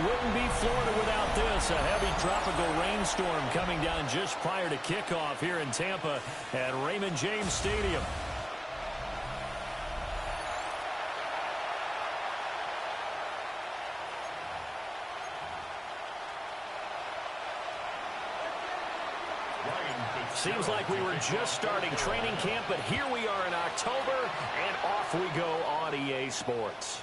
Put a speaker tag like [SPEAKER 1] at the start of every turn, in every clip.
[SPEAKER 1] wouldn't be Florida without this. A heavy tropical rainstorm coming down just prior to kickoff here in Tampa at Raymond James Stadium. Seems like we were just starting training camp, but here we are in October, and off we go on EA Sports.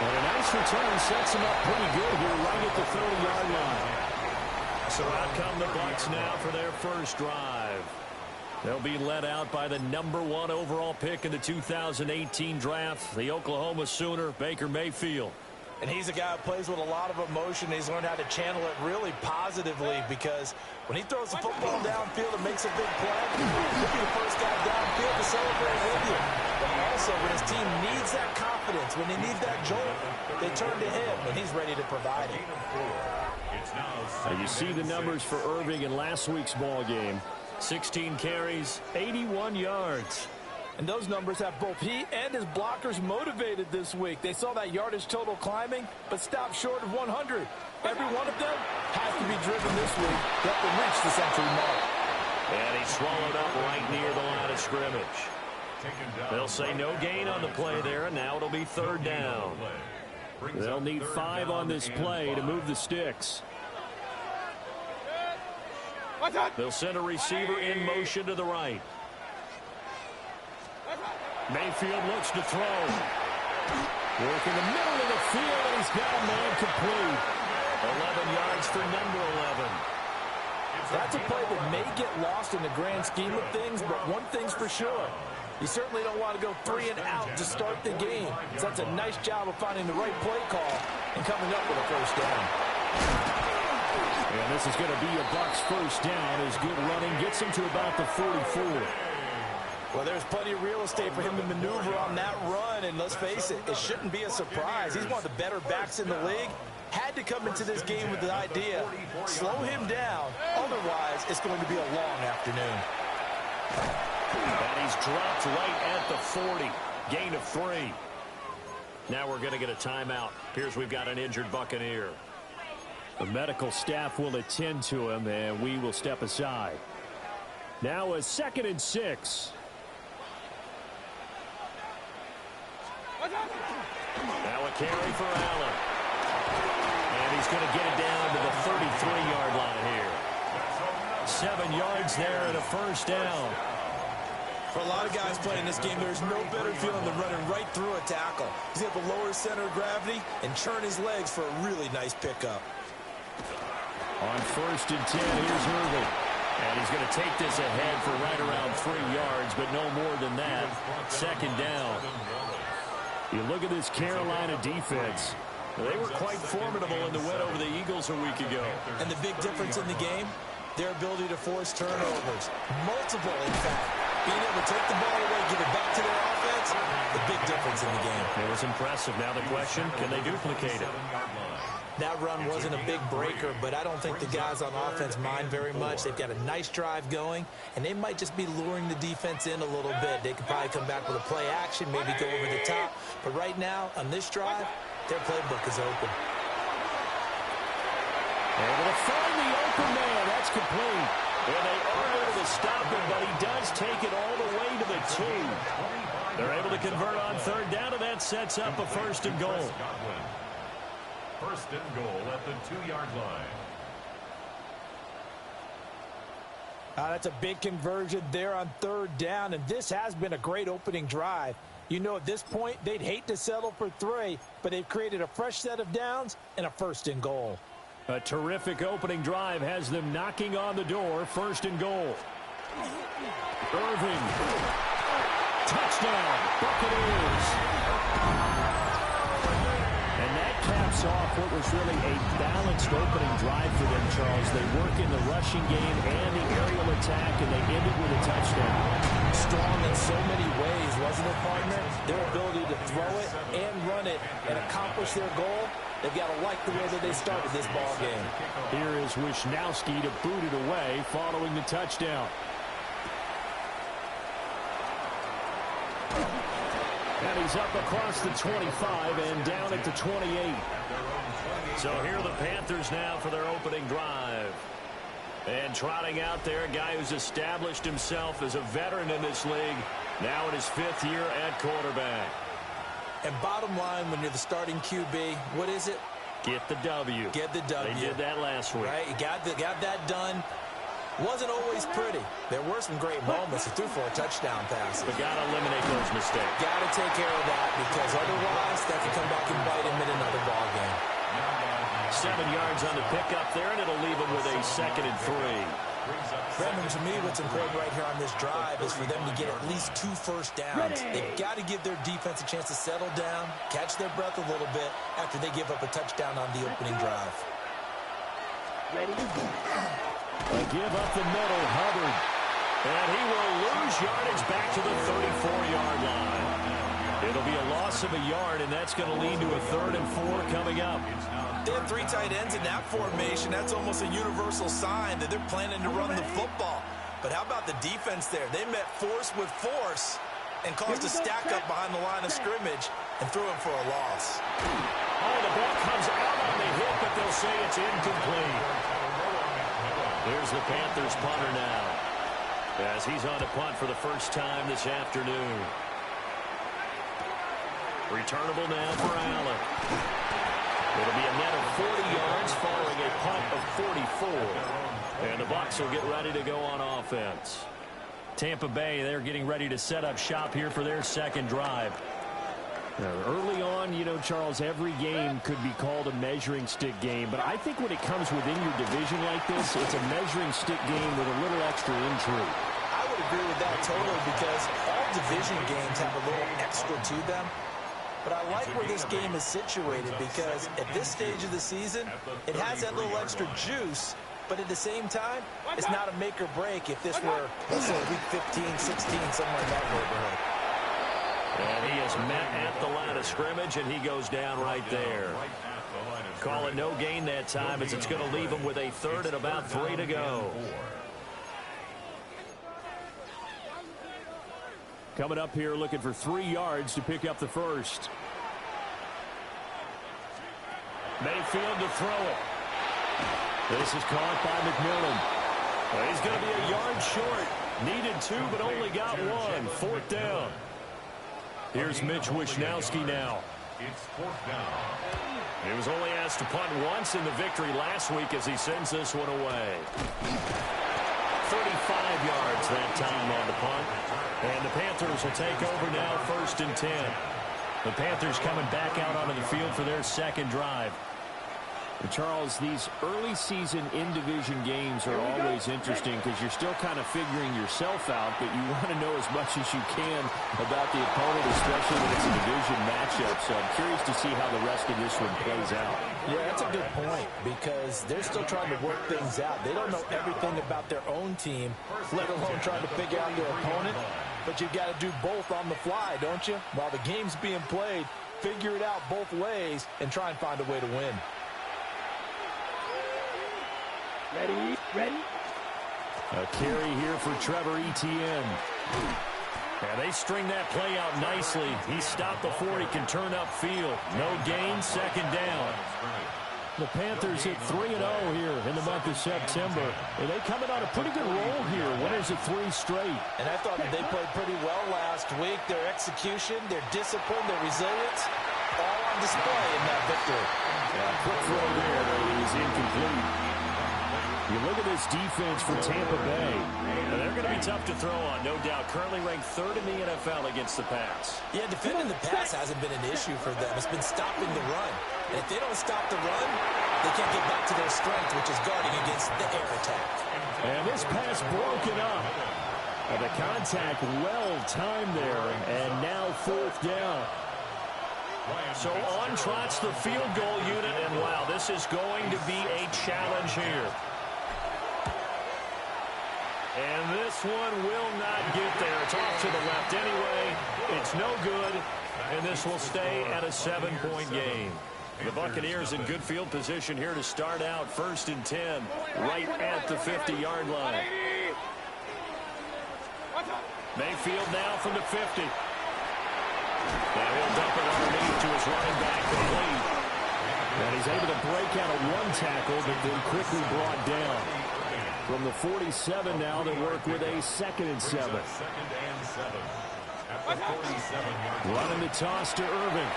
[SPEAKER 1] And a nice return sets him up pretty good here right at the 30-yard line. So out come the Bucs now for their first drive. They'll be led out by the #1 overall pick in the 2018 draft, the Oklahoma Sooner, Baker Mayfield.
[SPEAKER 2] And he's a guy who plays with a lot of emotion. He's learned how to channel it really positively, because when he throws the football downfield and makes a big play, he'll be the first guy downfield to celebrate with you. But also, when his team needs that confidence, when they need that jolt, they turn to him, and he's ready to provide it.
[SPEAKER 1] And you see the numbers for Irving in last week's ball game. 16 carries, 81 yards.
[SPEAKER 3] And those numbers have both he and his blockers motivated this week. They saw that yardage total climbing, but stopped short of 100. Every one of them has to be driven this week to help them reach the century mark.
[SPEAKER 1] And he's swallowed up right near the line of scrimmage. They'll say no gain on the play there, and now it'll be 3rd down. They'll need 5 on this play to move the sticks. They'll send a receiver in motion to the right. Mayfield looks to throw. Work in the middle of the field, and he's got a man complete. 11 yards for #11.
[SPEAKER 3] That's a play that may get lost in the grand scheme of things, but one thing's for sure. You certainly don't want to go 3 and out to start the game. So that's a nice job of finding the right play call and coming up with a first down.
[SPEAKER 1] And this is going to be a Bucs first down as good running gets him to about the 44.
[SPEAKER 2] Well, there's plenty of real estate for him to maneuver on that run, and let's face it, it shouldn't be a surprise. He's one of the better backs in the league. Had to come into this game with the idea, slow him down, otherwise it's going to be a long afternoon.
[SPEAKER 1] And he's dropped right at the 40, gain of 3. Now we're going to get a timeout. Here's we've got an injured Buccaneer. The medical staff will attend to him, and we will step aside. Now a 2nd and 6. Now a carry for Allen. And he's going to get it down to the 33-yard line here. 7 yards there and a first down.
[SPEAKER 2] For a lot of guys playing this game, there's no better feeling than running right through a tackle. He's able to lower his center of gravity and churn his legs for a really nice pickup.
[SPEAKER 1] On 1st and 10, here's Irving. And he's going to take this ahead for right around 3 yards, but no more than that. 2nd down. You look at this Carolina defense. They were quite formidable in the win over the Eagles a week ago.
[SPEAKER 2] And the big difference in the game, their ability to force turnovers. Multiple, in fact. Being able to take the ball away, give it back to their offense, the big difference in the game.
[SPEAKER 1] It was impressive. Now the question, can they duplicate it?
[SPEAKER 2] That run wasn't a big breaker, but I don't think the guys on offense mind very much. They've got a nice drive going, and they might just be luring the defense in a little bit. They could probably come back with a play action, maybe go over the top. But right now, on this drive, their playbook is open.
[SPEAKER 1] Able to find the open man. That's complete. And they are able to stop him, but he does take it all the way to the 2. They're able to convert on 3rd down, and that sets up a 1st and goal.
[SPEAKER 4] 1st and goal at the 2-yard line.
[SPEAKER 3] That's a big conversion there on 3rd down, and this has been a great opening drive. You know, at this point, they'd hate to settle for 3, but they've created a fresh set of downs and a 1st and goal.
[SPEAKER 1] A terrific opening drive has them knocking on the door. 1st and goal. Irving. Touchdown, Buccaneers. And that caps off what was really a balanced opening drive for them, Charles. They work in the rushing game and the aerial attack, and they ended with a touchdown.
[SPEAKER 3] Strong in so many ways, wasn't it, partner? Their ability to throw it and run it and accomplish their goal, they've got to like the way that they started this ball game.
[SPEAKER 1] Here is Wisnowski to boot it away following the touchdown. And he's up across the 25 and down at the 28. So here are the Panthers now for their opening drive. And trotting out there, a guy who's established himself as a veteran in this league, now in his 5th year at quarterback.
[SPEAKER 3] And bottom line, when you're the starting QB, what is it?
[SPEAKER 1] Get the W.
[SPEAKER 3] Get the W.
[SPEAKER 1] They did that last week.
[SPEAKER 3] Right, you got that done. Wasn't always pretty. There were some great moments. He threw 4 touchdown passes.
[SPEAKER 1] But got to eliminate those mistakes.
[SPEAKER 3] Got to take care of that, because otherwise that could come back and bite him in another ball game.
[SPEAKER 1] 7 yards on the pickup there, and it'll leave him with a 2nd and 3.
[SPEAKER 3] Brandon, to me, what's important right here on this drive is for them to get at least 2 first downs. They've got to give their defense a chance to settle down, catch their breath a little bit after they give up a touchdown on the opening drive.
[SPEAKER 1] Ready? A give up the middle, Hubbard. And he will lose yardage back to the 34-yard line. It'll be a loss of a yard, and that's going to lead to a 3rd and 4 coming up.
[SPEAKER 2] They have 3 tight ends in that formation. That's almost a universal sign that they're planning to run the football. But how about the defense there? They met force with force and caused a stack up behind the line of scrimmage and threw him for a loss.
[SPEAKER 1] Oh, the ball comes out on the hit, but they'll say it's incomplete. Here's the Panthers punter now, as he's on to punt for the first time this afternoon. Returnable now for Allen. It'll be a net of 40 yards following a punt of 44. And the Bucs will get ready to go on offense. Tampa Bay, they're getting ready to set up shop here for their 2nd drive. Early on, you know, Charles, every game could be called a measuring stick game. But I think when it comes within your division like this, it's a measuring stick game with a little extra intrigue.
[SPEAKER 3] I would agree with that totally, because all division games have a little extra to them. But I like where this game is situated, because at this stage of the season, it has that little extra juice. But at the same time, it's not a make or break if this were, let's say, week 15, 16, somewhere in that neighborhood.
[SPEAKER 1] And he is met at the line of scrimmage, and he goes down right there. Call it no gain that time, as it's going to leave him with a 3rd and about 3 to go. Coming up here looking for 3 yards to pick up the first. Mayfield to throw it. This is caught by McMillan. He's going to be a yard short. Needed 2, but only got 1. 4th down. Here's Mitch Wishnowski now.
[SPEAKER 4] It's 4th down.
[SPEAKER 1] He was only asked to punt once in the victory last week as he sends this one away. 35 yards that time on the punt. And the Panthers will take over now, 1st and 10. The Panthers coming back out onto the field for their 2nd drive. Charles, these early season in-division games are always interesting because you're still kind of figuring yourself out, but you want to know as much as you can about the opponent, especially when it's a division matchup. So I'm curious to see how the rest of this one plays out.
[SPEAKER 3] Yeah, that's a good point, because they're still trying to work things out. They don't know everything about their own team, let alone trying to figure out their opponent. But you've got to do both on the fly, don't you? While the game's being played, figure it out both ways and try and find a way to win.
[SPEAKER 5] Ready?
[SPEAKER 1] A carry here for Trevor Etienne. And they string that play out nicely. He stopped before he can turn upfield. No gain, 2nd down. The Panthers hit 3-0 here in the month of September. And they coming on a pretty good roll here. Winners of 3 straight.
[SPEAKER 3] And I thought that they played pretty well last week. Their execution, their discipline, their resilience, all on display in that victory.
[SPEAKER 1] Quick throw there, but it is incomplete. You look at this defense for Tampa Bay. And they're going to be tough to throw on, no doubt. Currently ranked 3rd in the NFL against the pass.
[SPEAKER 3] Yeah, defending the pass hasn't been an issue for them. It's been stopping the run. And if they don't stop the run, they can't get back to their strength, which is guarding against the air attack.
[SPEAKER 1] And this pass broken up. And the contact well timed there. And now 4th down. So on trots the field goal unit. And wow, this is going to be a challenge here. And this one will not get there. It's off to the left anyway. It's no good. And this will stay at a 7-point game. The Buccaneers in good field position here to start out, 1st and 10, right at the 50-yard line. Mayfield now from the 50. And he'll dump it underneath to his running back complete. And he's able to break out of one tackle, but then quickly brought down. From the 47 now, they work with a 2nd and 7. Running the toss to Irving.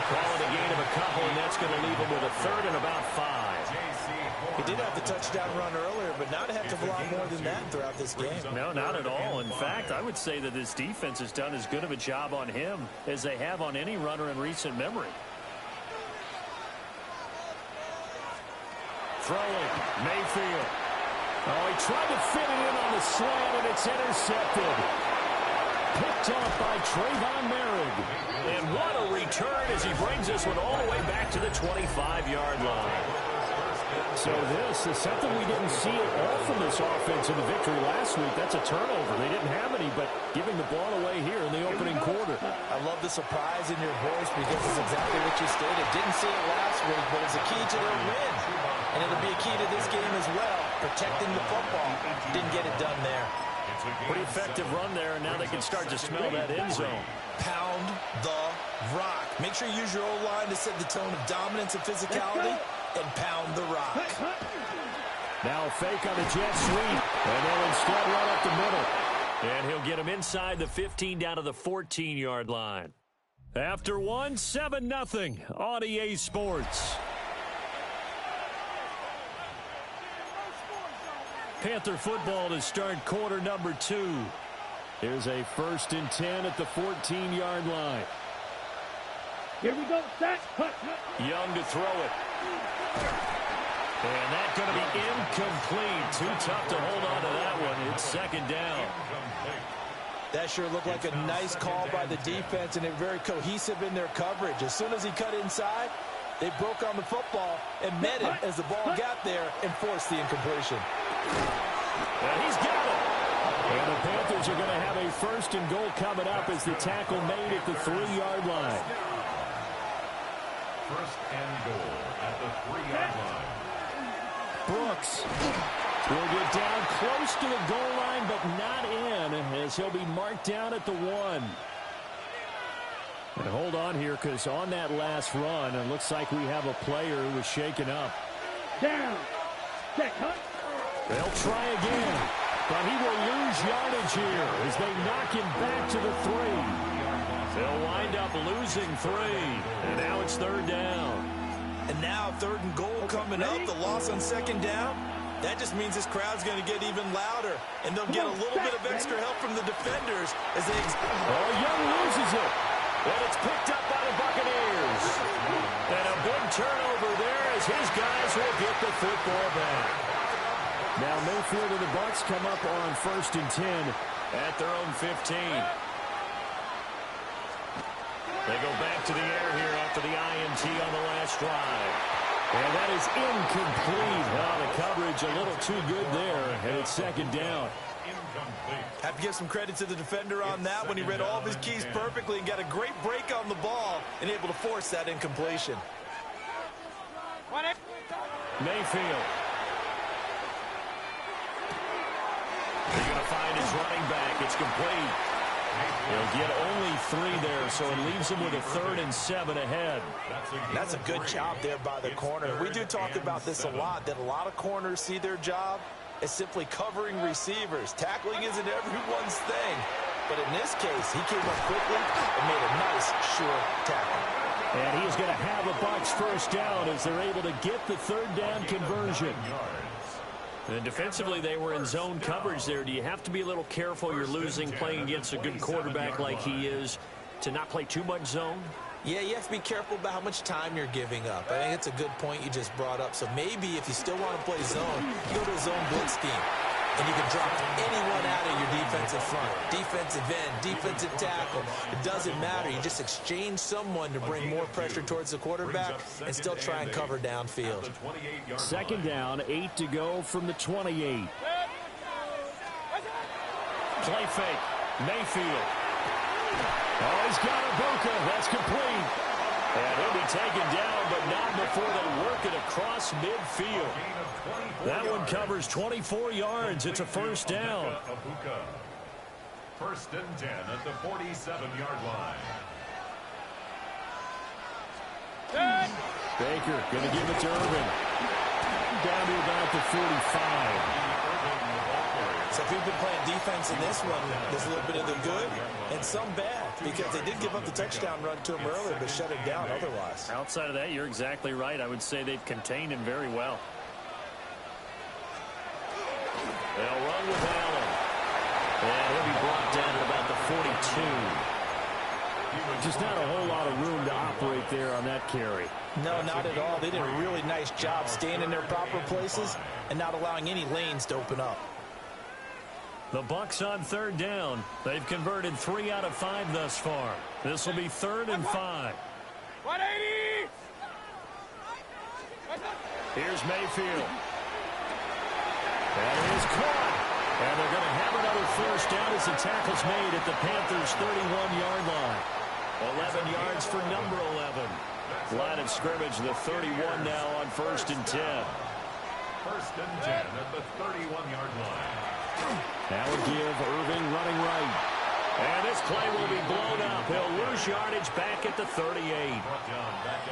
[SPEAKER 1] Calling a gain of a couple, and that's going to leave him with a 3rd and about 5.
[SPEAKER 2] He did have the touchdown run earlier, but not a heck of a lot more than that throughout this game.
[SPEAKER 1] No, not at all. In fact, I would say that this defense has done as good of a job on him as they have on any runner in recent memory. Throwing, Mayfield. Oh, he tried to fit it in on the slant, and it's intercepted. Picked off by Trayvon Merrick. And what a return as he brings this one all the way back to the 25-yard line. So this is something we didn't see at all from this offense in the victory last week. That's a turnover. They didn't have any, but giving the ball away here in the opening quarter.
[SPEAKER 2] I love the surprise in your voice because it's exactly what you stated. Didn't see it last week, but it's a key to their win. And it'll be a key to this game as well, protecting the football. Didn't get it done there.
[SPEAKER 1] Pretty effective run there, and now they can start to smell that end zone.
[SPEAKER 2] Pound the rock. Make sure you use your O-line to set the tone of dominance and physicality, and pound the rock.
[SPEAKER 1] Now fake on the jet sweep, and they'll instead run up the middle. And he'll get him inside the 15 down to the 14-yard line. After one, 7-0 on EA Sports. Panther football to start quarter number 2. Here's a 1st and 10 at the 14-yard line.
[SPEAKER 5] Here we go, set, cut.
[SPEAKER 1] Young to throw it. And that's going to be incomplete. Too tough to hold on to that one. It's 2nd down.
[SPEAKER 2] That sure looked like a nice call by the defense, and they're very cohesive in their coverage. As soon as he cut inside, they broke on the football and met him as the ball got there and forced the incompletion.
[SPEAKER 1] And he's got it. And the Panthers are going to have a 1st and goal coming up as the tackle made at the 3-yard line.
[SPEAKER 4] 1st and goal at the 3-yard line.
[SPEAKER 1] Brooks will get down close to the goal line, but not in, as he'll be marked down at the 1. And hold on here, because on that last run, it looks like we have a player who was shaken up.
[SPEAKER 5] Down. Set, cut.
[SPEAKER 1] They'll try again, but he will lose yardage here as they knock him back to the 3. They'll wind up losing 3, and now it's 3rd down.
[SPEAKER 2] And now 3rd and goal coming up, the loss on 2nd down. That just means this crowd's going to get even louder, and they'll get a little bit of extra help from the defenders as they...
[SPEAKER 1] Oh, Young loses it, and it's picked up by the Buccaneers. And a big turnover there as his guys will get the football back. Now Mayfield and the Bucs come up on 1st and 10 at their own 15. They go back to the air here after the INT on the last drive. And that is incomplete. Oh, the coverage a little too good there, and it's 2nd down.
[SPEAKER 2] Have to give some credit to the defender on that when he read all of his keys perfectly and got a great break on the ball and able to force that incompletion.
[SPEAKER 1] Mayfield. They're going to find his running back. It's complete. He'll get only 3 there, so it leaves him with a 3rd and 7 ahead.
[SPEAKER 2] That's a good job there by the corner. We do talk about this a lot, that a lot of corners see their job as simply covering receivers. Tackling isn't everyone's thing. But in this case, he came up quickly and made a nice, sure tackle.
[SPEAKER 1] And he is going to have a Bucs 1st down as they're able to get the 3rd down conversion. And defensively, they were in zone coverage there. Do you have to be a little careful? You're losing, playing against a good quarterback like he is, to not play too much zone?
[SPEAKER 2] Yeah, you have to be careful about how much time you're giving up. I think it's a good point you just brought up. So maybe if you still want to play zone, you go to a zone blitz scheme. And you can drop anyone out of your defensive front. Defensive end, defensive tackle. It doesn't matter. You just exchange someone to bring more pressure towards the quarterback and still try and cover downfield.
[SPEAKER 1] 2nd down, 8 to go from the 28. Play fake. Mayfield. Oh, he's got Ibuka. That's complete. And he'll be taken down, but not before they work it across midfield. That one covers 24 yards. It's a 1st down.
[SPEAKER 4] First and 10 at the 47-yard line.
[SPEAKER 1] Baker going to give it to Irvin. Down to about the 45.
[SPEAKER 2] So if you've been playing defense in this one, there's a little bit of the good and some bad, because they did give up the touchdown run to him earlier, but shut him down otherwise.
[SPEAKER 1] Outside of that, you're exactly right. I would say they've contained him very well. They'll run with Allen. And he'll be brought down at about the 42. Just not a whole lot of room to operate there on that carry.
[SPEAKER 2] No, not at all. They did a really nice job staying in their proper places and not allowing any lanes to open up.
[SPEAKER 1] The Bucs on third down. They've converted 3 out of 5 thus far. This will be 3rd and 5.
[SPEAKER 5] 180!
[SPEAKER 1] Here's Mayfield. That is caught. And they're going to have another first down as the tackle's made at the Panthers' 31-yard line. 11 yards for number 11. Line of scrimmage, the 31 now on 1st and 10.
[SPEAKER 4] First and 10 at the 31-yard line.
[SPEAKER 1] That would give Irving running right. And this play will be blown up. He'll lose yardage back at the 38.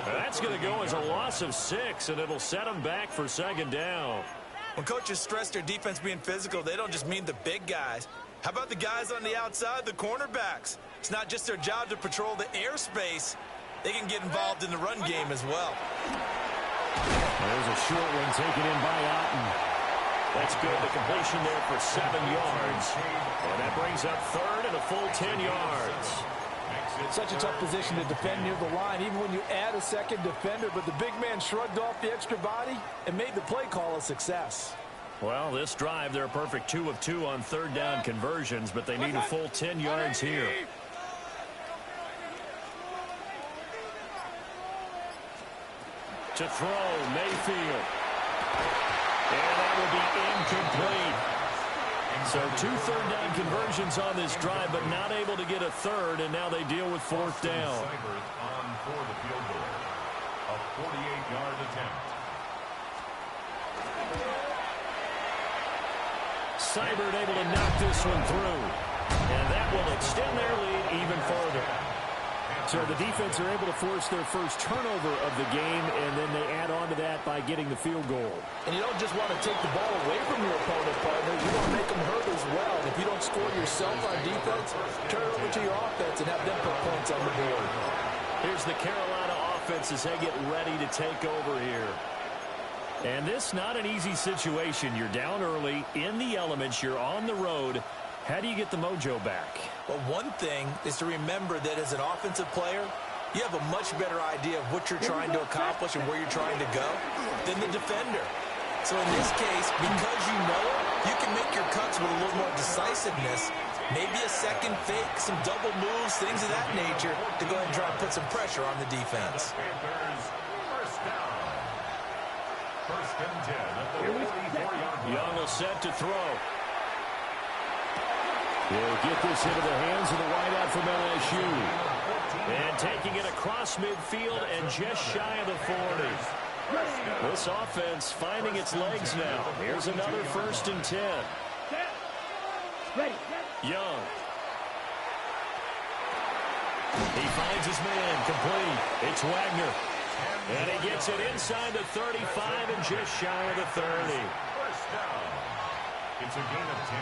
[SPEAKER 1] That's going to go as a loss of 6, and it'll set him back for 2nd down.
[SPEAKER 2] When coaches stress their defense being physical, they don't just mean the big guys. How about the guys on the outside, the cornerbacks? It's not just their job to patrol the airspace. They can get involved in the run game as well.
[SPEAKER 1] There's a short one taken in by Otten. That's good. The completion there for 7 yards. And that brings up 3rd and a full 10 yards.
[SPEAKER 3] Such a tough position to defend near the line, even when you add a second defender. But the big man shrugged off the extra body and made the play call a success.
[SPEAKER 1] Well, this drive, they're a perfect 2 of 2 on 3rd down conversions, but they need a full 10 yards here. To throw, Mayfield. And that will be incomplete. So 2 third down conversions on this drive, but not able to get a 3rd, and now they deal with 4th down.
[SPEAKER 4] On for the field goal. A 48-yard attempt.
[SPEAKER 1] Seibert able to knock this one through. And that will extend their lead even further. So the defense are able to force their first turnover of the game, and then they add on to that by getting the field goal.
[SPEAKER 3] And you don't just want to take the ball away from your opponent, partner. You want to make them hurt as well. And if you don't score yourself on defense, turn it over to your offense and have them put points on the board.
[SPEAKER 1] Here's the Carolina offense as they get ready to take over here. And this not an easy situation. You're down early, in the elements, you're on the road. How do you get the mojo back?
[SPEAKER 2] Well, one thing is to remember that as an offensive player, you have a much better idea of what you're trying to accomplish and where you're trying to go than the defender. So in this case, because you know it, you can make your cuts with a little more decisiveness, maybe a second fake, some double moves, things of that nature, to go ahead and try and put some pressure on the defense.
[SPEAKER 4] First down. First and 10 at the 44-yard line.
[SPEAKER 1] Young will set to throw. He'll get this into the hands of the wideout from LSU. And taking it across midfield and just shy of the 40. This offense finding its legs now. Here's another 1st and 10. Young. He finds his man complete. It's Wagner. And he gets it inside the 35 and just shy of the 30.
[SPEAKER 4] First down. It's a gain of 10.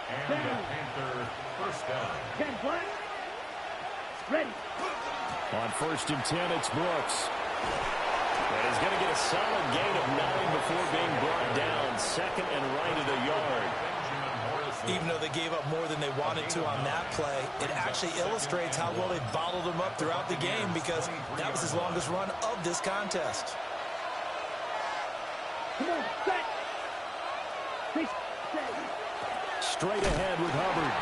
[SPEAKER 4] And the Panther first down.
[SPEAKER 5] 10 flat. Ready.
[SPEAKER 1] On 1st and 10, it's Brooks. And he's going to get a solid gain of 9 before being brought down. 2nd and right at a yard.
[SPEAKER 2] Even though they gave up more than they wanted to on that play, it actually illustrates how well they bottled them up throughout the game, because that was his longest run of this contest.
[SPEAKER 5] Come on, set.
[SPEAKER 1] Straight ahead with Hubbard.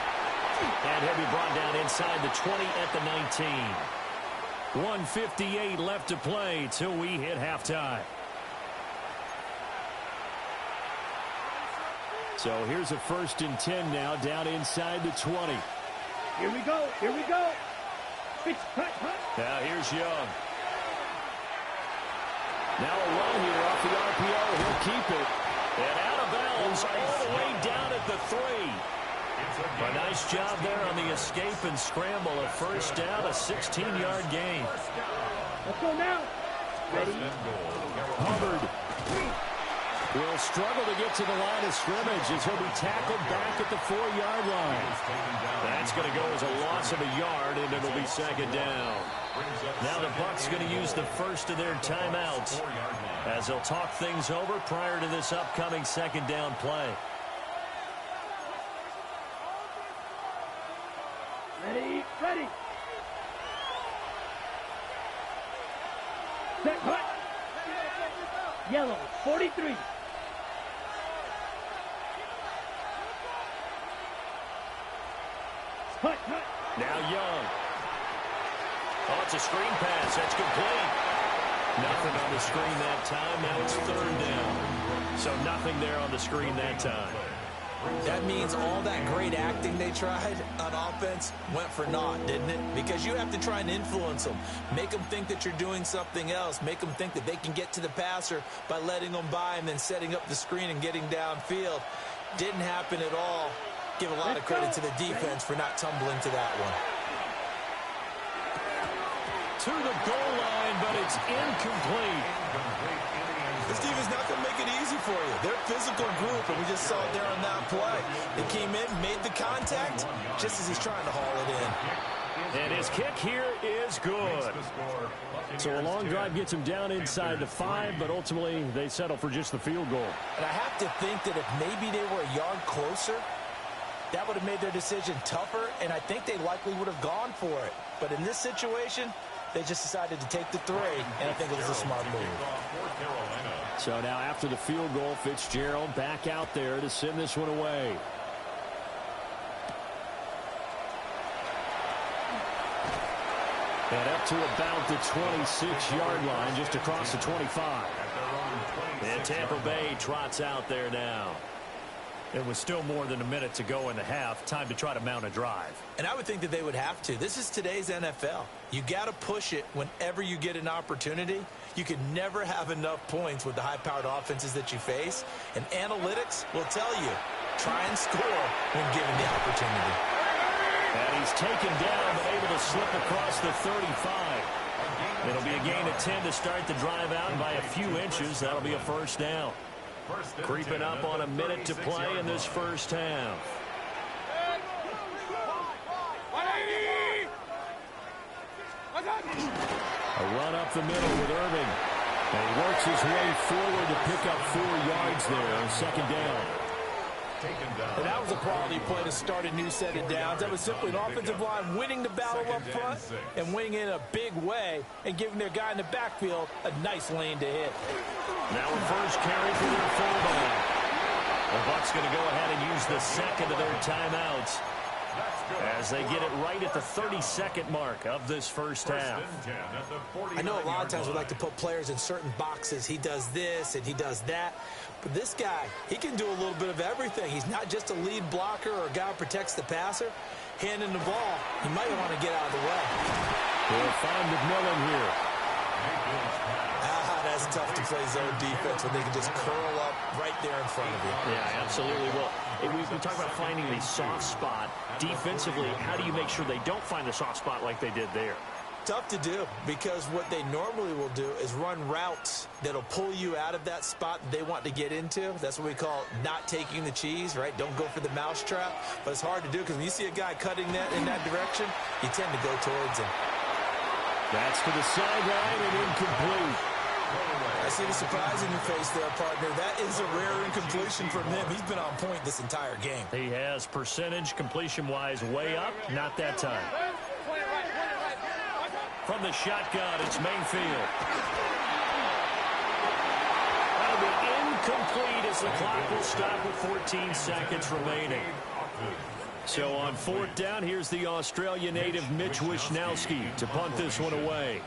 [SPEAKER 1] And he'll be brought down inside the 20 at the 19. 1:58 left to play till we hit halftime. So here's a 1st and 10 now, down inside the 20.
[SPEAKER 5] Here we go. Here we go. It's cut.
[SPEAKER 1] Now here's Young. Now a run here off the RPO. He'll keep it. And out of bounds all the way down at the 3. A nice job there on the escape and scramble. A first down, a 16-yard gain.
[SPEAKER 5] Let's go now. Ready?
[SPEAKER 1] Hubbard will struggle to get to the line of scrimmage as he'll be tackled back at the 4-yard line. That's going to go as a loss of a yard, and it'll be second down. Now the Bucs going to use the first of their timeouts as they'll talk things over prior to this upcoming second down play.
[SPEAKER 5] Ready? Ready. Set, hut. Yellow, 43. Hut, hut.
[SPEAKER 1] Now Young. Oh, it's a screen pass. That's complete. Nothing on the screen that time. Now it's third down. So nothing there on the screen that time.
[SPEAKER 3] That means all that great acting they tried on offense went for naught, didn't it? Because you have to try and influence them. Make them think that you're doing something else. Make them think that they can get to the passer by letting them by and then setting up the screen and getting downfield. Didn't happen at all. Give a lot of credit to the defense for not tumbling to that one.
[SPEAKER 1] To the goal line, but it's incomplete.
[SPEAKER 3] This defense not going to make it easy for you. They're a physical group, and we just saw it there on that play. They came in, made the contact, just as he's trying to haul it in.
[SPEAKER 1] And his kick here is good. So a long drive gets him down inside the 5, but ultimately they settle for just the field goal.
[SPEAKER 3] And I have to think that if maybe they were a yard closer, that would have made their decision tougher, and I think they likely would have gone for it. But in this situation, they just decided to take the 3, and I think it was a smart move.
[SPEAKER 1] So now after the field goal, Fitzgerald back out there to send this one away. And up to about the 26-yard line, just across the 25. And Tampa Bay trots out there now. It was still more than a minute to go in the half. Time to try to mount a drive.
[SPEAKER 3] And I would think that they would have to. This is today's NFL. You got to push it whenever you get an opportunity. You can never have enough points with the high-powered offenses that you face. And analytics will tell you, try and score when given the opportunity.
[SPEAKER 1] And he's taken down, but able to slip across the 35. It'll be a gain of 10 to start the drive out, and by a few inches, that'll be a first down. Creeping up on a minute to play in this first half. A run up the middle with Irving. And he works his way forward to pick up 4 yards there on second down.
[SPEAKER 3] And that was a quality play to start a new set of downs. That was simply an offensive line winning the battle up front and winning in a big way and giving their guy in the backfield a nice lane to hit.
[SPEAKER 1] Now a first carry for their fullback. The Bucs going to go ahead and use the second of their timeouts as they get it right at the 32nd mark of this first half.
[SPEAKER 3] I know a lot of times we like to put players in certain boxes. He does this and he does that. But this guy, he can do a little bit of everything. He's not just a lead blocker or a guy who protects the passer. Handing the ball, he might want to get out of the way.
[SPEAKER 1] We'll find McMillan here.
[SPEAKER 3] That's tough to play zone defense when they can just curl up right there in front of you.
[SPEAKER 1] Yeah, absolutely. Well, we talk about finding the soft spot. Defensively, how do you make sure they don't find the soft spot like they did there?
[SPEAKER 3] Tough to do, because what they normally will do is run routes that'll pull you out of that spot they want to get into. That's what we call not taking the cheese, right? Don't go for the mousetrap. But it's hard to do because when you see a guy cutting that in that direction, you tend to go towards him.
[SPEAKER 1] That's to the sideline and incomplete.
[SPEAKER 3] I see the surprise in your face there, partner. That is a rare incompletion from him. He's been on point this entire game.
[SPEAKER 1] He has percentage completion-wise way up. Not that time. From the shotgun, it's Mayfield. That'll be incomplete as the clock will stop with 14 seconds remaining. So on 4th down, here's the Australia native Mitch Wishnowsky to punt this one away.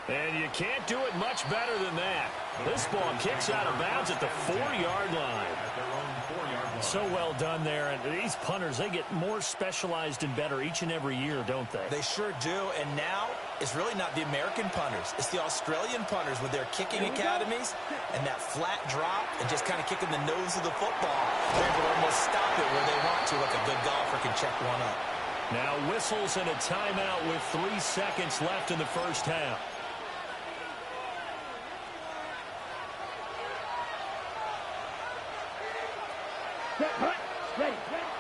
[SPEAKER 1] And you can't do it much better than that. This ball kicks out of bounds at the 4-yard line. So well done there. And these punters, they get more specialized and better each and every year, don't they?
[SPEAKER 2] They sure do. And now it's really not the American punters. It's the Australian punters with their kicking academies and that flat drop and just kind of kicking the nose of the football. They're able to almost stop it where they want to, like a good golfer can check one up.
[SPEAKER 1] Now whistles and a timeout with 3 seconds left in the first half.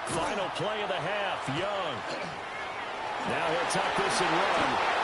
[SPEAKER 1] Final play of the half, Young. Now he'll tuck this and run.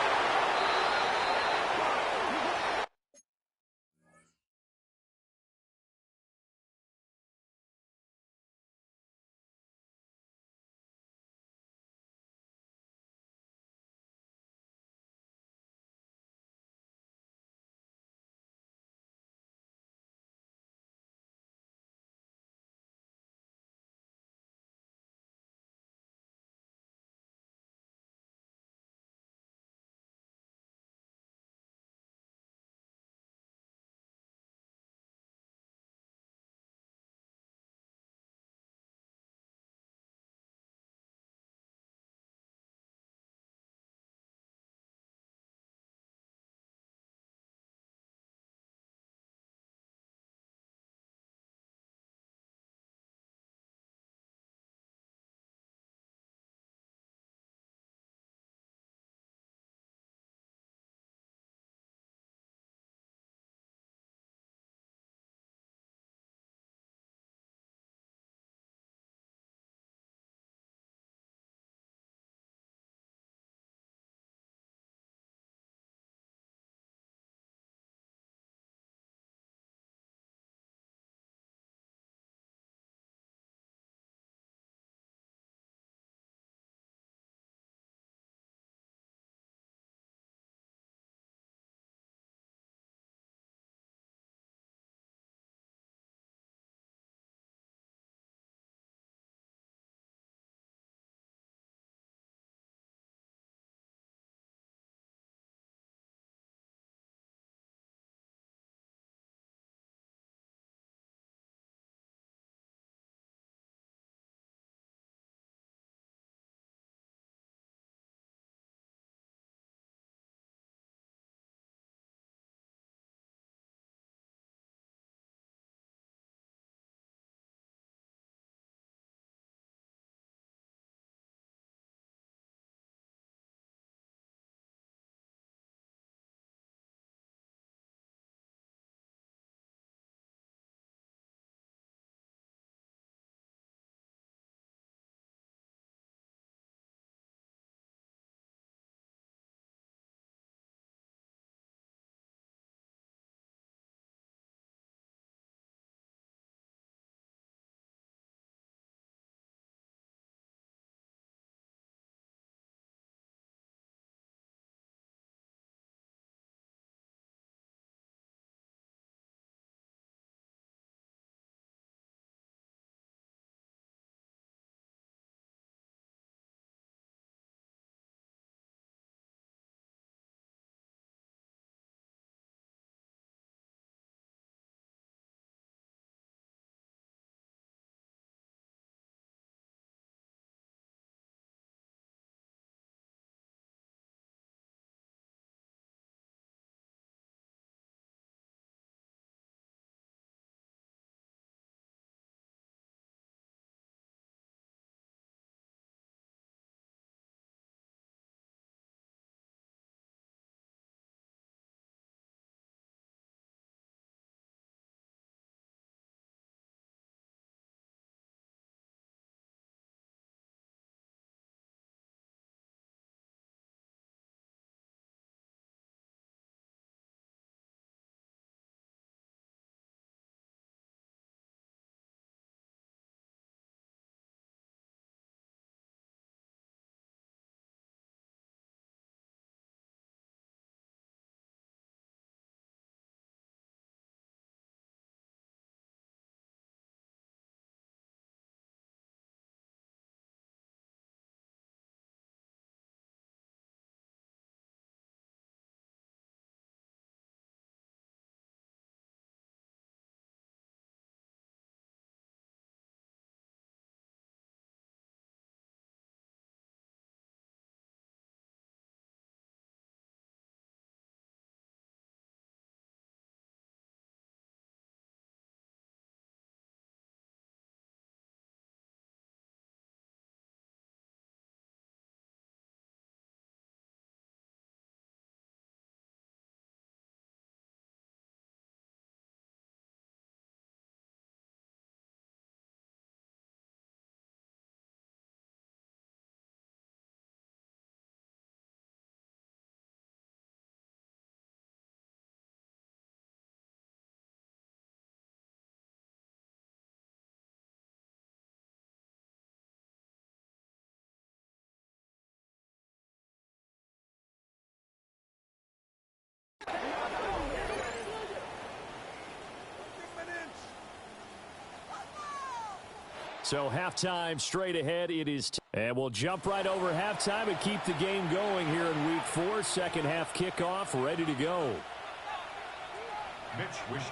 [SPEAKER 1] So halftime straight ahead. It is, and we'll jump right over halftime and keep the game going here in week 4. Second half kickoff, ready to go.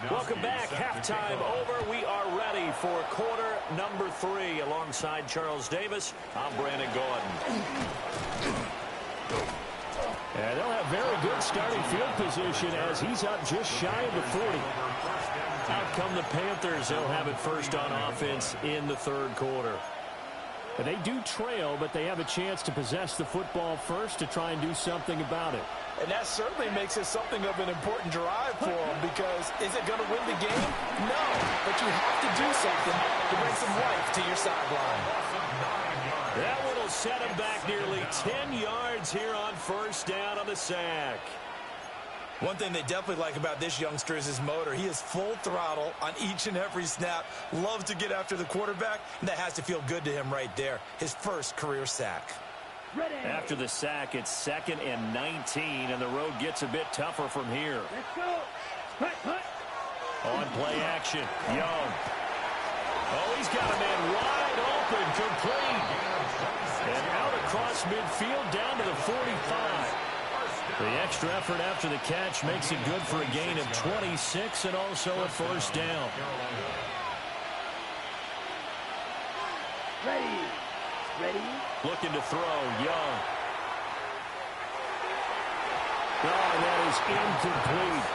[SPEAKER 6] Welcome back. Halftime over. We are ready for quarter number 3. Alongside Charles Davis, I'm Brandon Gordon.
[SPEAKER 1] And they'll have very good starting field position as he's up just shy of the 40.
[SPEAKER 6] Out come the Panthers. They'll have it first on offense in the third quarter.
[SPEAKER 1] And they do trail, but they have a chance to possess the football first to try and do something about it.
[SPEAKER 3] And that certainly makes it something of an important drive for them, because is it going to win the game? No, but you have to do something to bring some life to your sideline.
[SPEAKER 6] That one will set him back nearly 10 yards here on first down on the sack.
[SPEAKER 2] One thing they definitely like about this youngster is his motor. He is full throttle on each and every snap. Loves to get after the quarterback, and that has to feel good to him right there. His first career sack.
[SPEAKER 5] Ready.
[SPEAKER 6] After the sack, it's 2nd and 19, and the road gets a bit tougher from here.
[SPEAKER 5] Let's go. Hut, hut.
[SPEAKER 6] On play action, Young. Oh, he's got a man wide open, complete. And out across midfield down to the 45. The extra effort after the catch makes it good for a gain of 26 and also a first down.
[SPEAKER 5] Ready. Ready.
[SPEAKER 6] Looking to throw, Young.
[SPEAKER 1] Oh, that is incomplete.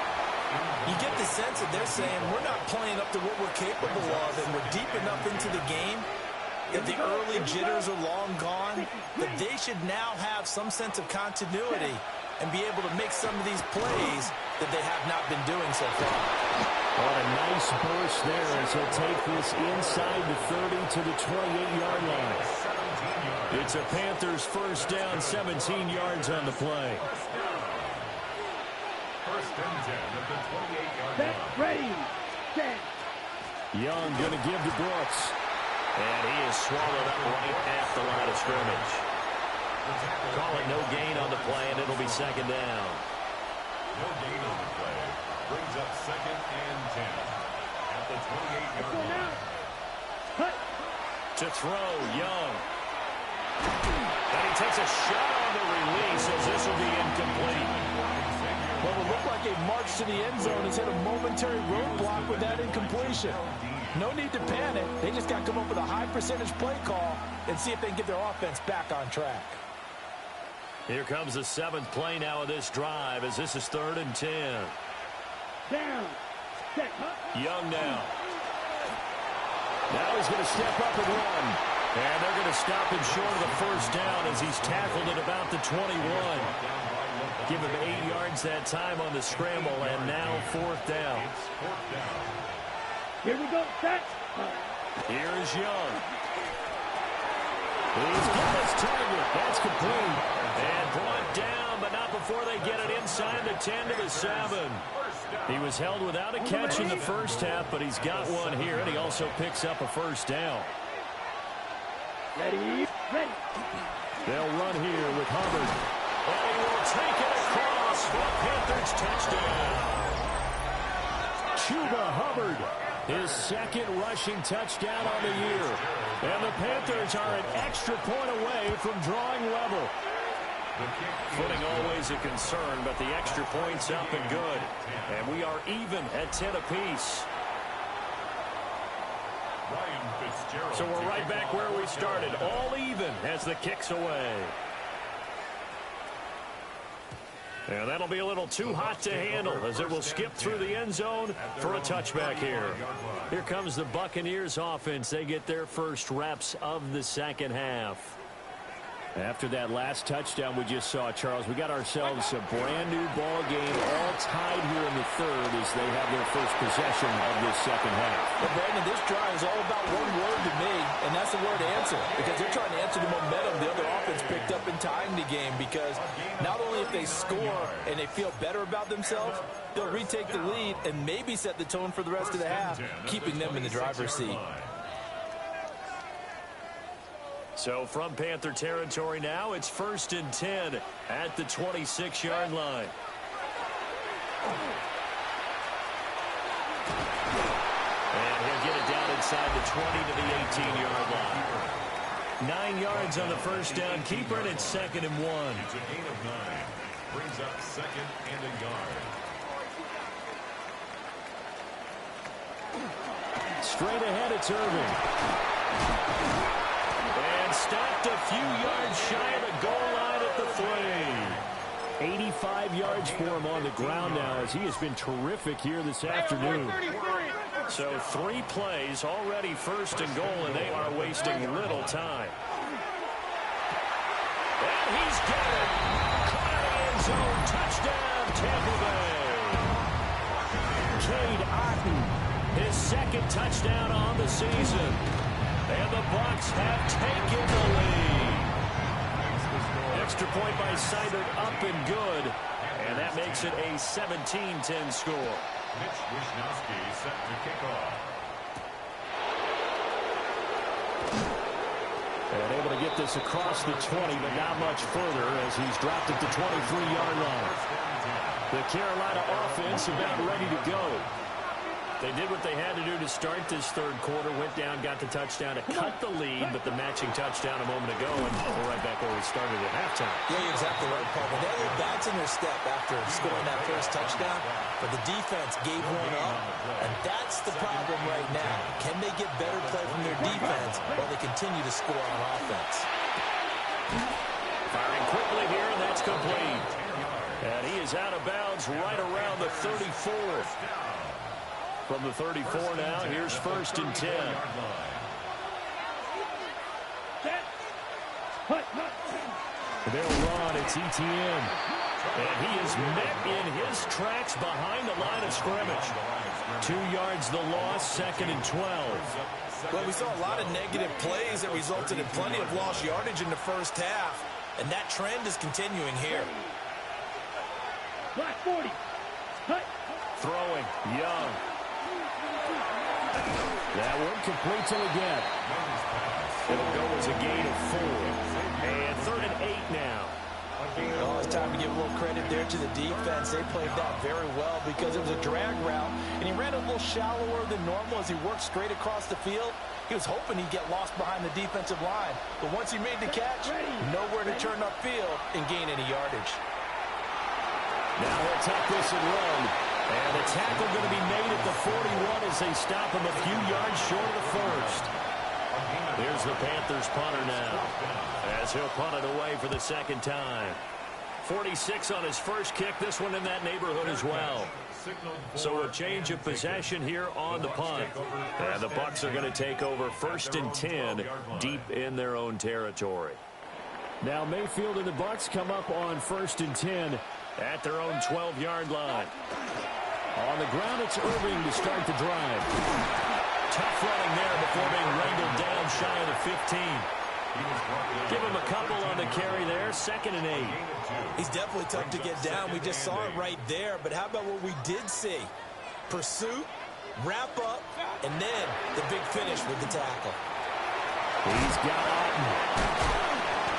[SPEAKER 2] You get the sense that they're saying we're not playing up to what we're capable of, and we're deep enough into the game that the early jitters are long gone, that they should now have some sense of continuity and be able to make some of these plays that they have not been doing so far.
[SPEAKER 1] What a nice burst there as he'll take this inside the 30 to the 28-yard line. It's a Panthers first down, 17 yards on the play.
[SPEAKER 4] First and 10 at the 28-yard
[SPEAKER 5] Set.
[SPEAKER 4] line.
[SPEAKER 5] Ready. Set.
[SPEAKER 1] Young going to give to Brooks.
[SPEAKER 6] And he is swallowed up right at the line of scrimmage. Call it no gain on the play, and it'll be second down.
[SPEAKER 4] No gain on the play. Brings up 2nd and 10 at the 28-yard
[SPEAKER 5] Go
[SPEAKER 4] line.
[SPEAKER 5] now. Hut.
[SPEAKER 6] To throw, Young. And he takes a shot on the release as this will be incomplete.
[SPEAKER 3] Well, it looked like a march to the end zone has hit a momentary roadblock with that incompletion. No need to panic. They just got to come up with a high percentage play call and see if they can get their offense back on track.
[SPEAKER 6] Here comes the 7th play now of this drive as this is 3rd and 10.
[SPEAKER 5] Down. Set. Hut.
[SPEAKER 6] Young now.
[SPEAKER 1] Now he's going to step up and run.
[SPEAKER 6] And they're going to stop him short of the first down as he's tackled at about the 21. Give him 8 yards that time on the scramble, and now 4th down.
[SPEAKER 5] Here we go. Set.
[SPEAKER 6] Here's Young.
[SPEAKER 1] He's got his target. That's complete.
[SPEAKER 6] And brought down, but not before they get it inside the 10 to the 7. He was held without a catch in the first half, but he's got one here, and he also picks up a first down.
[SPEAKER 5] Ready. Ready.
[SPEAKER 1] They'll run here with Hubbard.
[SPEAKER 6] And he will take it across for a Panthers touchdown.
[SPEAKER 1] Chuba Hubbard, his 2nd rushing touchdown on the year. And the Panthers are an extra point away from drawing level.
[SPEAKER 6] Footing always a concern, but the extra point's up and good. And we are even at 10 apiece. So we're right back where we started, all even as the kick's away. And that'll be a little too hot to handle as it will skip through the end zone for a touchback here. Here comes the Buccaneers offense. They get their first reps of the second half.
[SPEAKER 1] After that last touchdown we just saw, Charles, we got ourselves a brand new ball game, all tied here in the 3rd as they have their first possession of this second half.
[SPEAKER 3] Well, Brandon, this drive is all about one word to me, and that's the word answer, because they're trying to answer the momentum the other offense picked up in tying the game, because not only if they score and they feel better about themselves, they'll retake the lead and maybe set the tone for the rest of the half, keeping them in the driver's seat.
[SPEAKER 6] So from Panther territory now, it's 1st and 10 at the 26-yard line. And he'll get it
[SPEAKER 1] it down inside the 20 to the 18-yard line. 9 yards on the first down. Keeper, and it's 2nd and 1.
[SPEAKER 4] It's a gain of 9. Brings up 2nd and a yard.
[SPEAKER 1] Straight ahead, it's Irving. And stopped a few yards shy of the goal line at the 3. 85 yards for him on the ground now, as he has been terrific here this afternoon. So 3 plays, already 1st and goal, and they are wasting little time. And he's got it. Caught in the end zone. Touchdown, Tampa Bay. Cade Otton, his 2nd touchdown on the season. And the Bucs have taken the lead. Extra point by Seibert, up and good. And that makes it a 17-10 score.
[SPEAKER 4] Mitch Wishnowsky set to kick off.
[SPEAKER 1] And able to get this across the 20, but not much further as he's dropped it to 23-yard line. The Carolina offense about ready to go. They did what they had to do to start this 3rd quarter. Went down, got the touchdown to cut the lead, but the matching touchdown a moment ago, and we're right back where we started at halftime.
[SPEAKER 2] Yeah, you're exactly right, Paul. But they were bouncing their step after scoring that first touchdown, but the defense gave one up, and that's the problem right now. Can they get better play from their defense while they continue to score on offense?
[SPEAKER 1] Firing quickly here, and that's complete. And he is out of bounds right around the 34. From the 34 now, here's 1st and 10. They'll run, it's Etienne. And he is met in his tracks behind the line of scrimmage. 2 yards the loss, 2nd and 12.
[SPEAKER 2] Well, we saw a lot of negative plays that resulted in plenty of lost yardage in the first half, and that trend is continuing here.
[SPEAKER 5] Black 40.
[SPEAKER 1] Throwing, Young. That one complete till again. It'll go as a gain of 4. And 3rd and 8 now.
[SPEAKER 2] Oh, it's time to give a little credit there to the defense. They played that very well because it was a drag route, and he ran a little shallower than normal as he worked straight across the field. He was hoping he'd get lost behind the defensive line, but once he made the catch, nowhere to turn upfield and gain any yardage.
[SPEAKER 1] Now he'll take this and run. And the tackle going to be made at the 41 as they stop him a few yards short of the 1st. There's the Panthers punter now, as he'll punt it away for the 2nd time. 46 on his first kick, this one in that neighborhood as well. So a change of possession here on the punt. And the Bucs are going to take over 1st and 10 deep in their own territory. Now Mayfield and the Bucs come up on 1st and 10 at their own 12-yard line. On the ground, it's Irving to start the drive. Tough running there before being wrangled down shy of the 15. Give him a couple on the carry there, 2nd and 8.
[SPEAKER 2] He's definitely tough to get down. We just saw it right there, but how about what we did see? Pursuit, wrap up, and then the big finish with the tackle.
[SPEAKER 1] He's got Otton.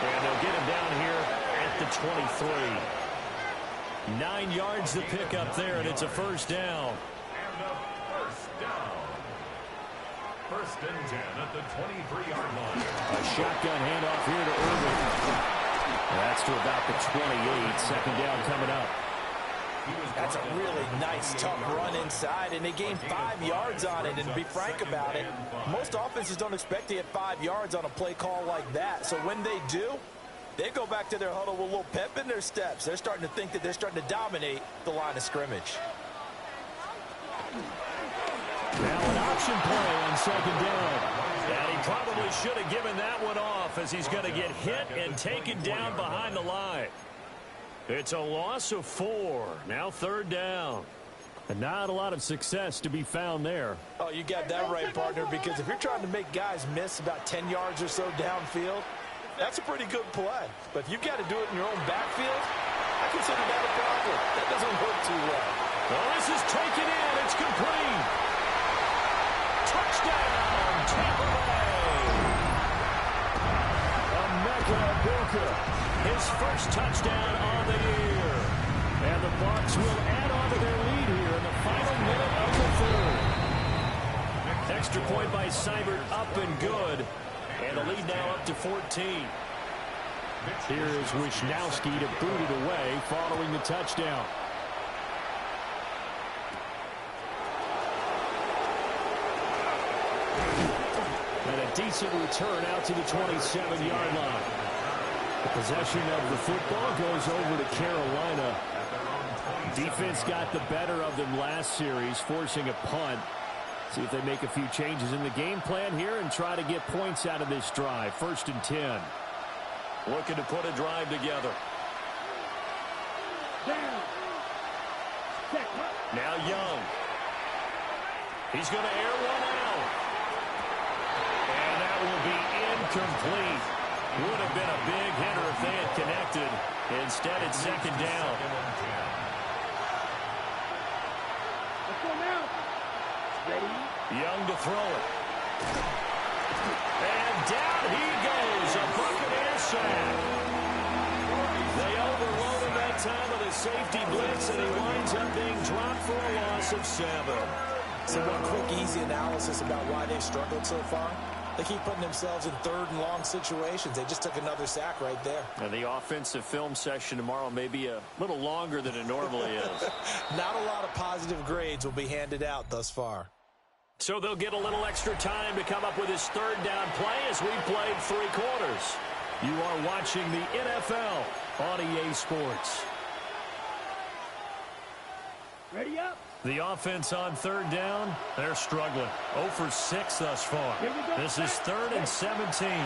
[SPEAKER 1] And they'll get him down here at the 23. 9 yards to pick up there, and it's a 1st down.
[SPEAKER 4] And a 1st down. 1st and 10 at the 23-yard line.
[SPEAKER 1] A shotgun handoff here to Irving. That's to about the 28. 2nd down coming up.
[SPEAKER 2] That's a really nice, tough run inside, and they gained 5 yards on it. And to be frank about it, most offenses don't expect to get 5 yards on a play call like that. So when they do, they go back to their huddle with a little pep in their steps. They're starting to think that they're starting to dominate the line of scrimmage.
[SPEAKER 1] Now an option play on 2nd down. And he probably should have given that one off as he's going to get hit and taken down behind the line. It's a loss of 4. Now 3rd down. And not a lot of success to be found there.
[SPEAKER 2] Oh, you got that right, partner, because if you're trying to make guys miss about 10 yards or so downfield, that's a pretty good play. But if you've got to do it in your own backfield, I consider that a problem. That doesn't work too well.
[SPEAKER 1] Well, this is taken in. It's complete. Touchdown, Tampa Bay. Emeka Egbuka, his first touchdown on the year. And the Bucs will add on to their lead here in the final minute of the 3rd. Extra point by Seibert, up and good. And the lead now up to 14. Here's Wisnowski to boot it away following the touchdown. And a decent return out to the 27-yard line. The possession of the football goes over to Carolina. Defense got the better of them last series, forcing a punt. See if they make a few changes in the game plan here and try to get points out of this drive. 1st and 10. Looking to put a drive together. Now Young. He's going to air one out. And that will be incomplete. Would have been a big hitter if they had connected. Instead, it's 2nd down.
[SPEAKER 5] Let's go now. Ready?
[SPEAKER 1] Young to throw it. And down he goes. A Buccaneers sack. They overloaded that time with a safety blitz, and he winds up being dropped for a loss of 7.
[SPEAKER 2] So one quick, easy analysis about why they've struggled so far. They keep putting themselves in 3rd and long situations. They just took another sack right there.
[SPEAKER 1] And the offensive film session tomorrow may be a little longer than it normally is.
[SPEAKER 2] Not a lot of positive grades will be handed out thus far.
[SPEAKER 1] So they'll get a little extra time to come up with his 3rd down play as we played 3 quarters. You are watching the NFL on EA Sports.
[SPEAKER 5] Ready up.
[SPEAKER 1] The offense on 3rd down, they're struggling. 0 for 6 thus far. This is 3rd and 17. And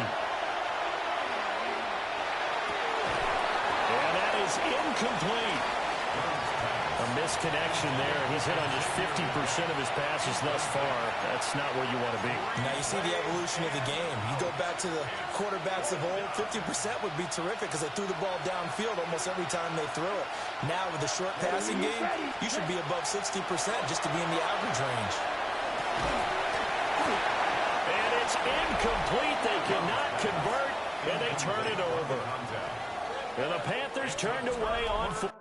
[SPEAKER 1] that is incomplete. A misconnection there. He's hit on just 50% of his passes thus far. That's not where you want to be.
[SPEAKER 2] Now you see the evolution of the game. You go back to the quarterbacks of old, 50% would be terrific because they threw the ball downfield almost every time they threw it. Now with the short passing game, you should be above 60% just to be in the average range.
[SPEAKER 1] And it's incomplete. They cannot convert, and they turn it over. And the Panthers turned away on 4.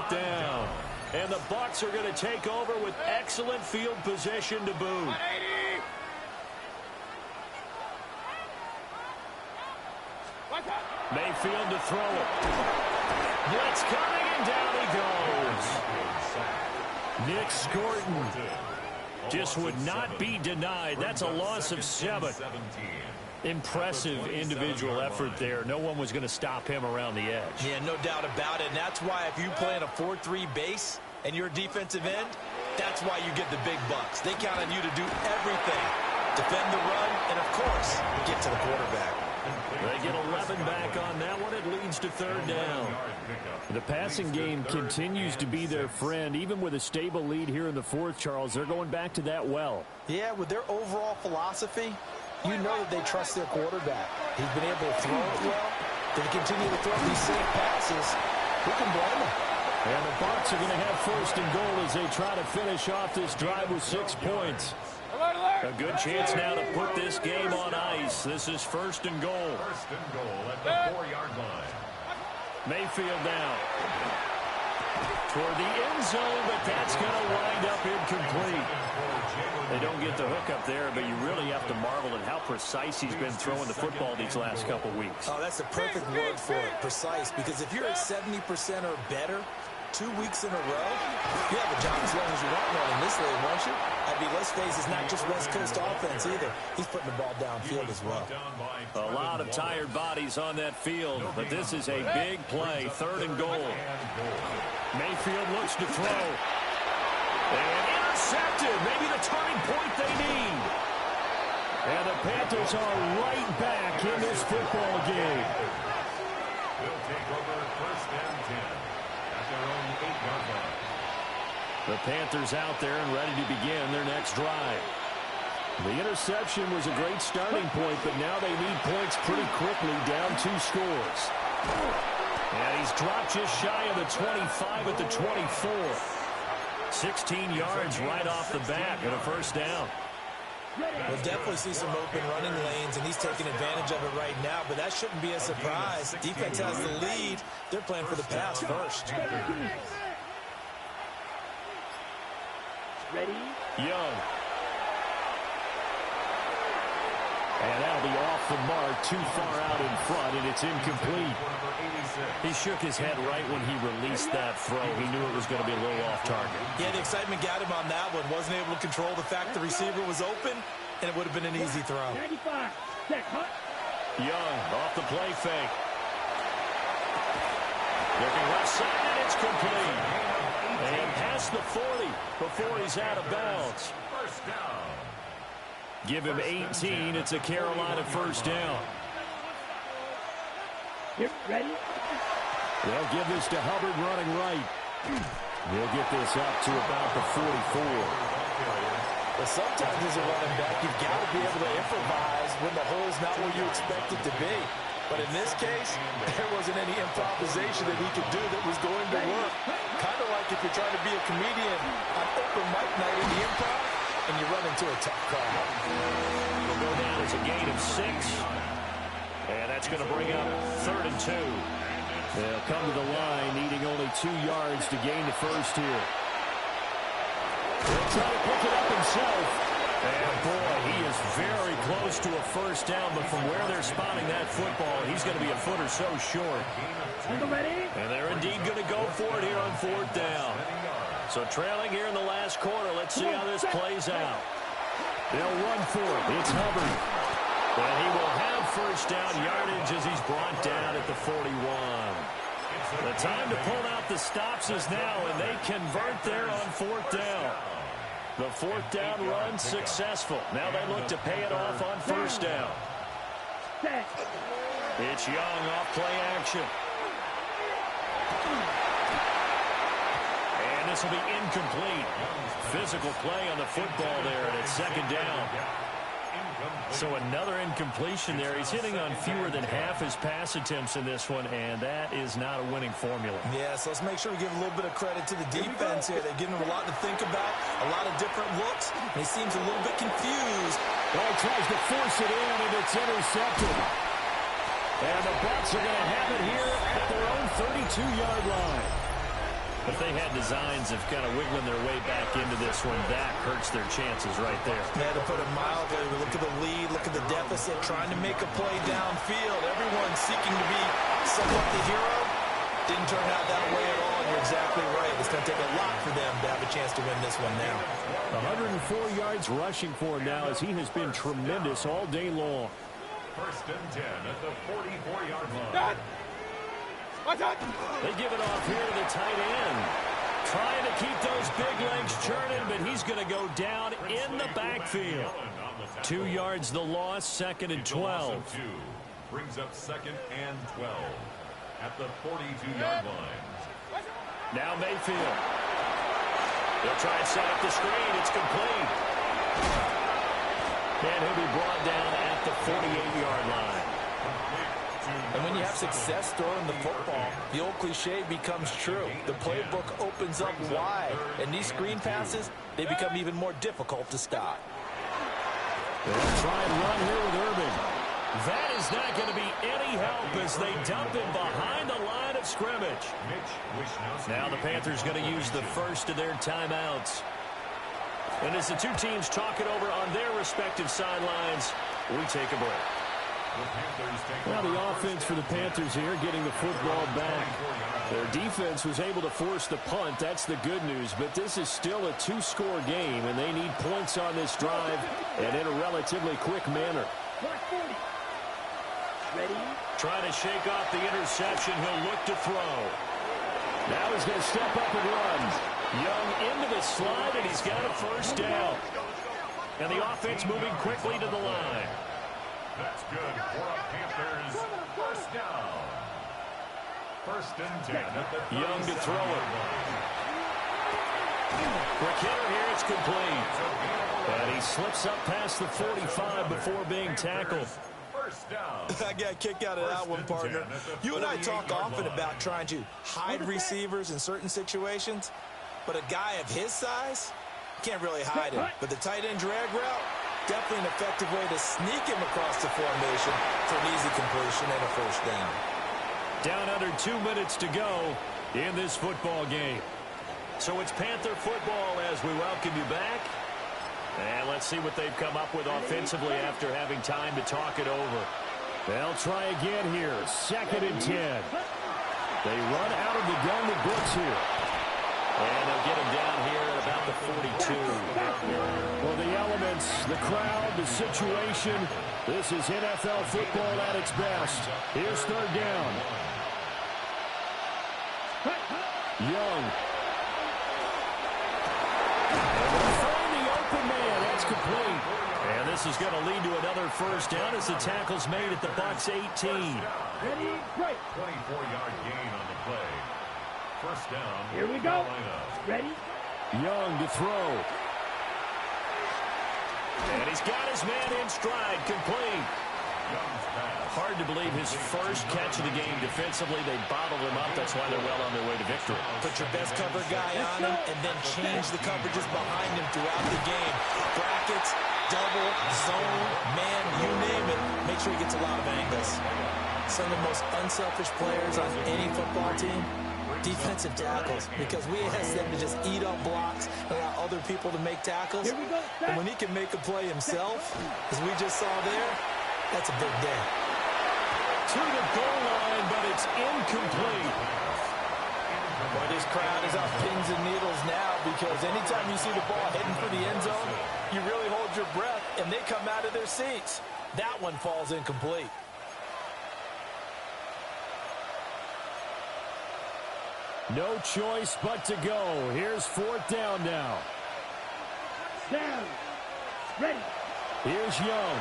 [SPEAKER 1] Down. And the Bucs are going to take over with excellent field position to boot. Mayfield to throw it. Blitz coming, and down he goes. Nick Scorton just would not be denied. That's a loss of 7. Impressive individual effort there. No one was going to stop him around the edge.
[SPEAKER 2] Yeah, no doubt about it. And that's why if you play in a 4-3 base and you're a defensive end, that's why you get the big bucks. They count on you to do everything. Defend the run and, of course, get to the quarterback.
[SPEAKER 1] They get 11 back on that one. It leads to 3rd down. The passing game continues to be their friend. Even with a stable lead here in the 4th, Charles, they're going back to that well.
[SPEAKER 2] Yeah, with their overall philosophy, you know that they trust their quarterback. He's been able to throw it well. They continue to throw these safe passes. Who can blame them?
[SPEAKER 1] And the Bucs are going to have 1st and goal as they try to finish off this drive with 6 points. A good chance now to put this game on ice. This is 1st and goal.
[SPEAKER 4] 1st and goal at the 4-yard line.
[SPEAKER 1] Mayfield now toward the end zone, but that's going to wind up incomplete. They don't get the hook up there, but you really have to marvel at how precise he's been throwing the football these last couple weeks.
[SPEAKER 2] Oh, that's the perfect word for it, precise, because if you're at 70% or better 2 weeks in a row, you have a job as long as you want one in this league, won't you? I mean, let's face it, it's not just West Coast offense either. He's putting the ball downfield as well.
[SPEAKER 1] A lot of tired bodies on that field, but this is a big play, 3rd and goal. Mayfield looks to throw. And intercepted. Maybe the turning point they need. And the Panthers are right back in this football game.
[SPEAKER 4] They'll take over 1st and 10 at their own 8-yard line.
[SPEAKER 1] The Panthers out there and ready to begin their next drive. The interception was a great starting point, but now they need points pretty quickly, down 2 scores. And he's dropped just shy of the 25 at the 24. 16 yards right off the bat and a 1st down.
[SPEAKER 2] We'll definitely see some open running lanes, and he's taking advantage of it right now, but that shouldn't be a surprise. Defense has the lead. They're playing for the pass first.
[SPEAKER 5] Ready?
[SPEAKER 1] Young. And that'll be off the mark, too far out in front, and it's incomplete. He shook his head right when he released that throw. He knew it was going to be a little off target.
[SPEAKER 2] Yeah, the excitement got him on that one. Wasn't able to control the fact the receiver was open, and it would have been an easy throw.
[SPEAKER 5] 95. Check, hut.
[SPEAKER 1] Young off the play fake. Looking left side, and it's complete. And past the 40 before he's out of bounds.
[SPEAKER 4] First down.
[SPEAKER 1] Give him 18. It's a Carolina first down.
[SPEAKER 5] Here, ready?
[SPEAKER 1] They'll give this to Hubbard running right. He'll get this up to about the 44.
[SPEAKER 3] But sometimes as a running back, you've got to be able to improvise when the hole's not where you expect it to be. But in this case, there wasn't any improvisation that he could do that was going to work. Kind of like if you're trying to be a comedian on open mic night in the improv, and you run into a tough crowd.
[SPEAKER 1] It'll go down as a gain of 6. And that's going to bring up 3rd and 2. They'll come to the line, needing only 2 yards to gain the first here. He'll try to pick it up himself. And boy, he is very close to a first down, but from where they're spotting that football, he's going to be a foot or so short. And they're indeed going to go for it here on 4th down. So trailing here in the last quarter, let's see how this plays out. They'll run for it. It's Hubbard. And he will have first down yardage as he's brought down at the 41. The time to pull out the stops is now, and they convert there on 4th down. The 4th down run successful. Now they look to pay it off on first down. It's Young off play action. And this will be incomplete. Physical play on the football there, and it's 2nd down. So another incompletion there. He's hitting on fewer than half his pass attempts in this one, and that is not a winning formula.
[SPEAKER 2] Yes, let's make sure we give a little bit of credit to the defense here. They've given him a lot to think about, a lot of different looks, and he seems a little bit confused.
[SPEAKER 1] Well, he tries to force it in, and it's intercepted. And the Bucs are going to have it here at their own 32-yard line. If they had designs of kind of wiggling their way back into this one, that hurts their chances right there.
[SPEAKER 2] Yeah, to put it mildly, look at the lead, look at the deficit, trying to make a play downfield. Everyone seeking to be somewhat the hero. Didn't turn out that way at all, and you're exactly right. It's going to take a lot for them to have a chance to win this one now.
[SPEAKER 1] 104 yards rushing for him now as he has been tremendous all day long.
[SPEAKER 4] 1st and 10 at the 44-yard line.
[SPEAKER 1] They give it off here to the tight end. Trying to keep those big legs churning, but he's going to go down in the backfield. 2 yards the loss, 2nd and 12.
[SPEAKER 4] Brings up 2nd and 12 at the 42-yard line.
[SPEAKER 1] Now Mayfield. They'll try and set up the screen. It's complete. And he'll be brought down at the 48-yard line.
[SPEAKER 3] And when you have success throwing the football, the old cliche becomes true. The playbook opens up wide, and these screen passes, they become even more difficult to stop.
[SPEAKER 1] They'll try and run here with Irving. That is not going to be any help as they dump him behind the line of scrimmage. Now the Panthers going to use the first of their timeouts. And as the two teams talk it over on their respective sidelines, we take a break. Well, the offense for the Panthers here getting the football back. Their defense was able to force the punt. That's the good news. But this is still a 2-score game, and they need points on this drive and in a relatively quick manner.
[SPEAKER 5] Ready?
[SPEAKER 1] Trying to shake off the interception. He'll look to throw. Now he's going to step up and run. Young into the slide, and he's got a first down. And the offense moving quickly to the line.
[SPEAKER 4] That's good for a Panthers first down. 1st and 10 at the
[SPEAKER 1] Young to throw it. Quick hitter here, it's complete. And he slips up past the 45 before being tackled.
[SPEAKER 4] First down.
[SPEAKER 2] I got a kick out of that one, partner. You and I talk often about trying to hide receivers in certain situations, but a guy of his size can't really hide him. But the tight end drag route, Definitely an effective way to sneak him across the formation for an easy completion and a first down.
[SPEAKER 1] Down under 2 minutes to go in this football game. So it's Panther football as we welcome you back. And let's see what they've come up with offensively after having time to talk it over. They'll try again here. 2nd and 10. They run out of the gun with Brooks here. And they'll get him down here at about the 42. Well, the elements, the crowd, the situation. This is NFL football at its best. Here's 3rd down. Young. Find the open man. That's complete. And this is going to lead to another first down as the tackle's made at the Bucs 18.
[SPEAKER 5] Ready, break.
[SPEAKER 4] 24-yard gain on the play. First down.
[SPEAKER 5] Here we go. Ready.
[SPEAKER 1] Young to throw. And he's got his man in stride, complete. Hard to believe his first catch of the game defensively. They bottled him up. That's why they're well on their way to victory.
[SPEAKER 2] Put your best cover guy on him and then change the coverages behind him throughout the game. Brackets, double, zone, man, you name it. Make sure he gets a lot of angles. Some of the most unselfish players on any football team, defensive tackles, because we ask them to just eat up blocks and allow other people to make tackles. And when he can make a play himself, as we just saw there, that's a big day.
[SPEAKER 1] To the goal line, but it's incomplete.
[SPEAKER 3] Boy, this crowd is on pins and needles now because anytime you see the ball heading for the end zone, you really hold your breath, and they come out of their seats. That one falls incomplete.
[SPEAKER 1] No choice but to go. Here's 4th down now.
[SPEAKER 5] Down. Ready.
[SPEAKER 1] Here's Young.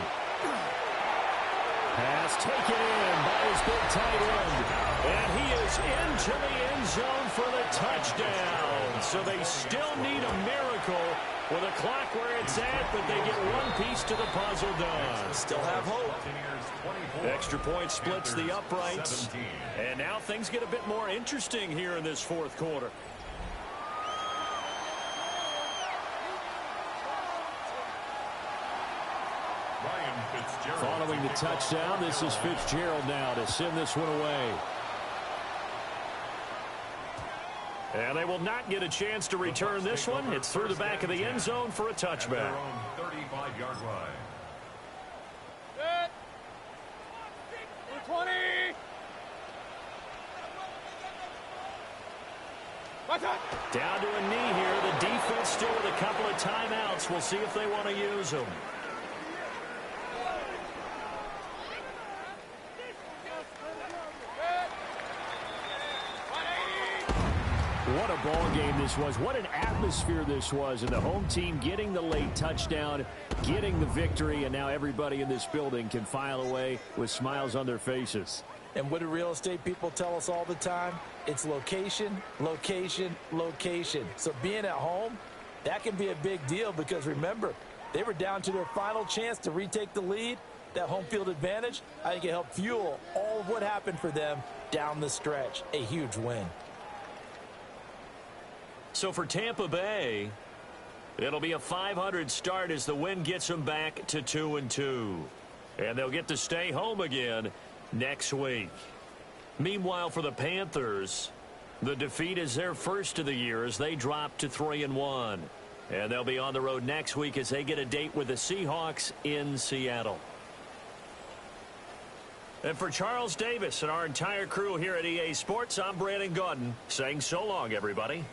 [SPEAKER 1] Pass taken in by his big tight end. And he is into the end zone for the touchdown. So they still need a miracle with a clock where it's at, but they get one piece to the puzzle done.
[SPEAKER 2] Still have hope.
[SPEAKER 1] Extra point splits the uprights. And now things get a bit more interesting here in this 4th quarter. Following the touchdown, this is Fitzgerald now to send this one away. And they will not get a chance to return this one. It's through the back of the end zone for a touchback.
[SPEAKER 4] 35-yard line.
[SPEAKER 5] 20.
[SPEAKER 1] Down to a knee here. The defense still with a couple of timeouts. We'll see if they want to use them. What a ball game this was. What an atmosphere this was. And the home team getting the late touchdown, getting the victory, and now everybody in this building can file away with smiles on their faces.
[SPEAKER 3] And what do real estate people tell us all the time? It's location, location, location. So being at home, that can be a big deal because, remember, they were down to their final chance to retake the lead. That home field advantage, I think it helped fuel all of what happened for them down the stretch. A huge win.
[SPEAKER 1] So for Tampa Bay, it'll be a .500 start as the win gets them back to 2-2. And they'll get to stay home again next week. Meanwhile, for the Panthers, the defeat is their first of the year as they drop to 3-1. And they'll be on the road next week as they get a date with the Seahawks in Seattle. And for Charles Davis and our entire crew here at EA Sports, I'm Brandon Gaudin saying so long, everybody.